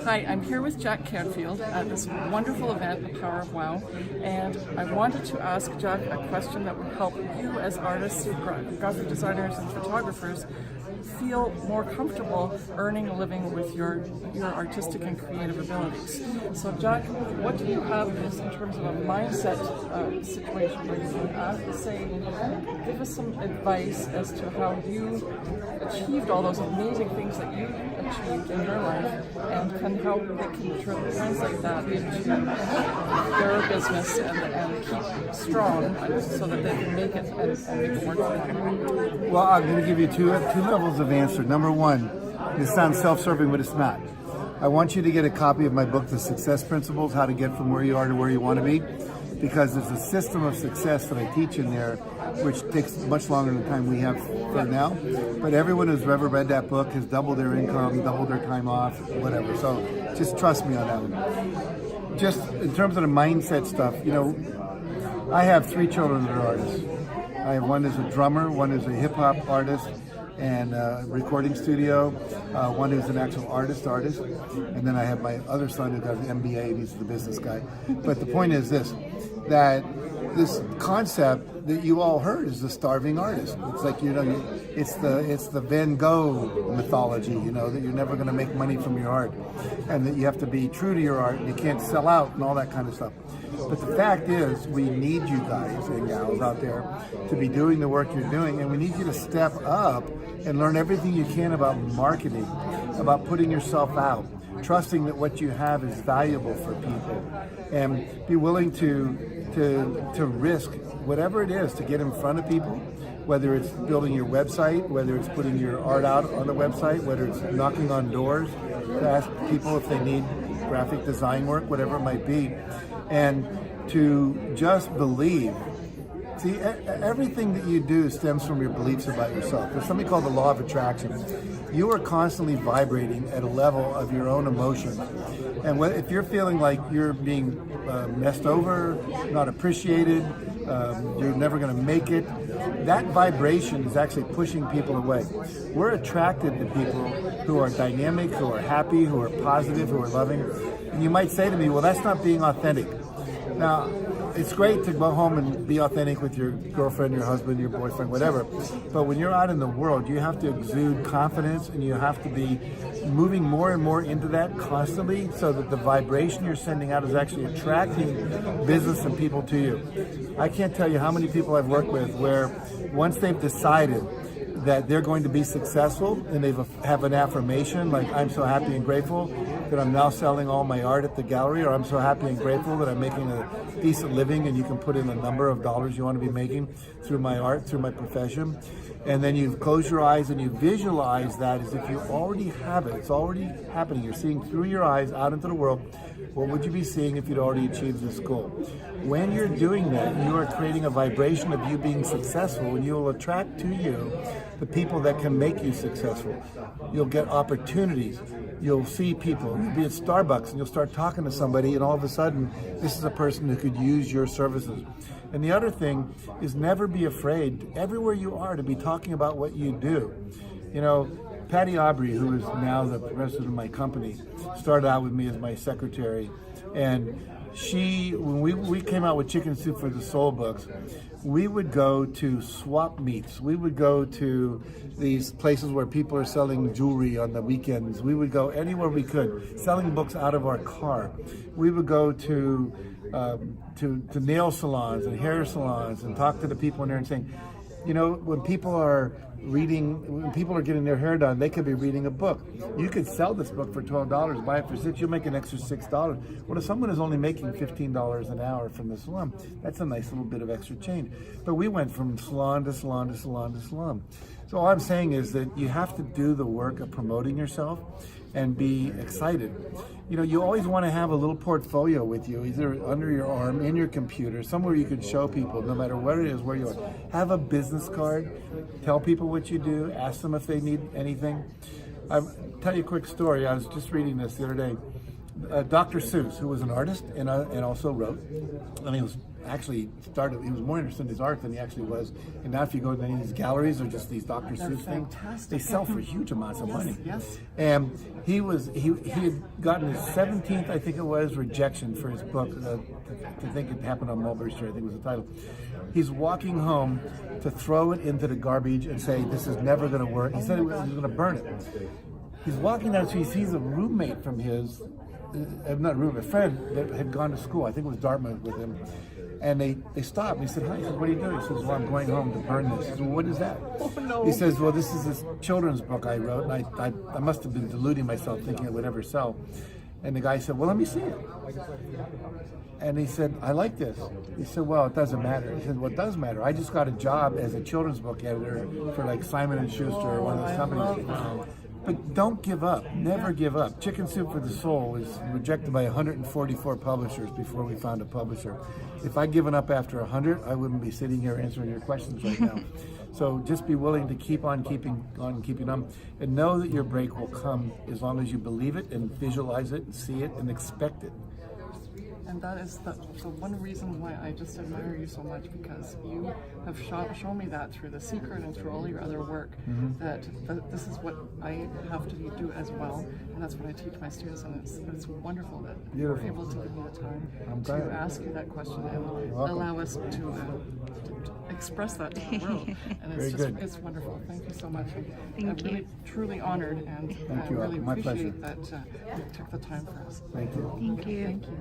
Hi, I'm here with Jack Canfield at this wonderful event, The Power of Wow, and I wanted to ask Jack a question that would help you as artists, graphic designers and photographers feel more comfortable earning a living with your artistic and creative abilities. So Jack, what do you have in terms of a mindset situation where you can give us some advice as to how you achieved all those amazing things that you achieved in your life, and how they can translate that into their business and keep strong so that they can make it and make it work for them. Well, I'm going to give you two levels of answer. Number one, this sounds self-serving, but it's not. I want you to get a copy of my book, The Success Principles, How to Get From Where You Are to Where You Want to Be, because there's a system of success that I teach in there, which takes much longer than the time we have for now. But everyone who's ever read that book has doubled their income, doubled their time off, whatever. So just trust me on that one. Just in terms of the mindset stuff, I have 3 children that are artists. I have one is a drummer, one is a hip hop artist and a recording studio, one who's an actual artist, and then I have my other son who does an MBA, and he's the business guy. But the point is this, that this concept that you all heard is the starving artist. It's like, it's the Van Gogh mythology, that you're never going to make money from your art, and that you have to be true to your art, and you can't sell out and all that kind of stuff. But the fact is, we need you guys and gals out there to be doing the work you're doing, and we need you to step up and learn everything you can about marketing, about putting yourself out, trusting that what you have is valuable for people, and be willing to risk whatever it is to get in front of people, whether it's building your website, whether it's putting your art out on the website, whether it's knocking on doors to ask people if they need graphic design work, whatever it might be, and to just believe. See, everything that you do stems from your beliefs about yourself. There's something called the law of attraction. You are constantly vibrating at a level of your own emotion. And if you're feeling like you're being messed over, not appreciated, you're never going to make it, that vibration is actually pushing people away. We're attracted to people who are dynamic, who are happy, who are positive, who are loving. And you might say to me, well, that's not being authentic. Now, it's great to go home and be authentic with your girlfriend, your husband, your boyfriend, whatever. But when you're out in the world, you have to exude confidence, and you have to be moving more and more into that constantly, so that the vibration you're sending out is actually attracting business and people to you. I can't tell you how many people I've worked with where once they've decided that they're going to be successful and they have an affirmation like, I'm so happy and grateful that I'm now selling all my art at the gallery, or I'm so happy and grateful that I'm making a decent living, and you can put in the number of dollars you want to be making through my art, through my profession. And then you close your eyes and you visualize that as if you already have it. It's already happening. You're seeing through your eyes out into the world. What would you be seeing if you'd already achieved this goal? When you're doing that, you are creating a vibration of you being successful, and you will attract to you the people that can make you successful. You'll get opportunities. You'll see people. You'll be at Starbucks and you'll start talking to somebody, and all of a sudden, this is a person who could use your services. And the other thing is, never be afraid, everywhere you are, to be talking about what you do. Patty Aubrey, who is now the president of my company, started out with me as my secretary, and when we came out with Chicken Soup for the Soul books, we would go to swap meets. We would go to these places where people are selling jewelry on the weekends. We would go anywhere we could, selling books out of our car. We would go to nail salons and hair salons and talk to the people in there and saying, when people are getting their hair done, they could be reading a book. You could sell this book for $12, buy it for $6, you'll make an extra $6. Well, if someone is only making $15 an hour from the salon, that's a nice little bit of extra change. But we went from salon to salon to salon to salon. So all I'm saying is that you have to do the work of promoting yourself and be excited. You always want to have a little portfolio with you, either under your arm, in your computer, somewhere you can show people, no matter what it is, where you are. Have a business card, tell people what you do, ask them if they need anything. I'll tell you a quick story. I was just reading this the other day. Dr. Seuss, who was an artist and also wrote, and he was actually started, he was more interested in his art than he actually was. And now if you go to any of these galleries or just these Dr. Seuss things, they sell for huge amounts of money. Yes. And he had gotten his 17th, I think it was, rejection for his book, to think it happened on Mulberry Street, I think was the title. He's walking home to throw it into the garbage and say, this is never going to work. He said he was going to burn it. He's walking down the street, he sees a roommate from his, not a roommate, a friend that had gone to school, I think it was Dartmouth with him. And they stopped. He said, hi. He said, what are you doing? He says, well, I'm going home to burn this. He said, well, what is that? Oh, no. He says, well, this is this children's book I wrote, and I must have been deluding myself thinking it would ever sell. And the guy said, well, let me see it. And he said, I like this. He said, well, it doesn't matter. He said, well, it does matter. I just got a job as a children's book editor for like Simon & Schuster or one of those companies. But don't give up. Never give up. Chicken Soup for the Soul was rejected by 144 publishers before we found a publisher. If I'd given up after 100, I wouldn't be sitting here answering your questions right now. So just be willing to keep on keeping on, and know that your break will come as long as you believe it and visualize it and see it and expect it. And that is the one reason why I just admire you so much, because you have shown me that through The Secret and through all your other work, that this is what I have to do as well, and that's what I teach my students, and it's wonderful that you're able to give me the time to ask you that question and allow us to express that to the world. And it's wonderful. Thank you so much. I'm really truly honored, and I really appreciate that you took the time for us. Thank you. Thank you. Thank you.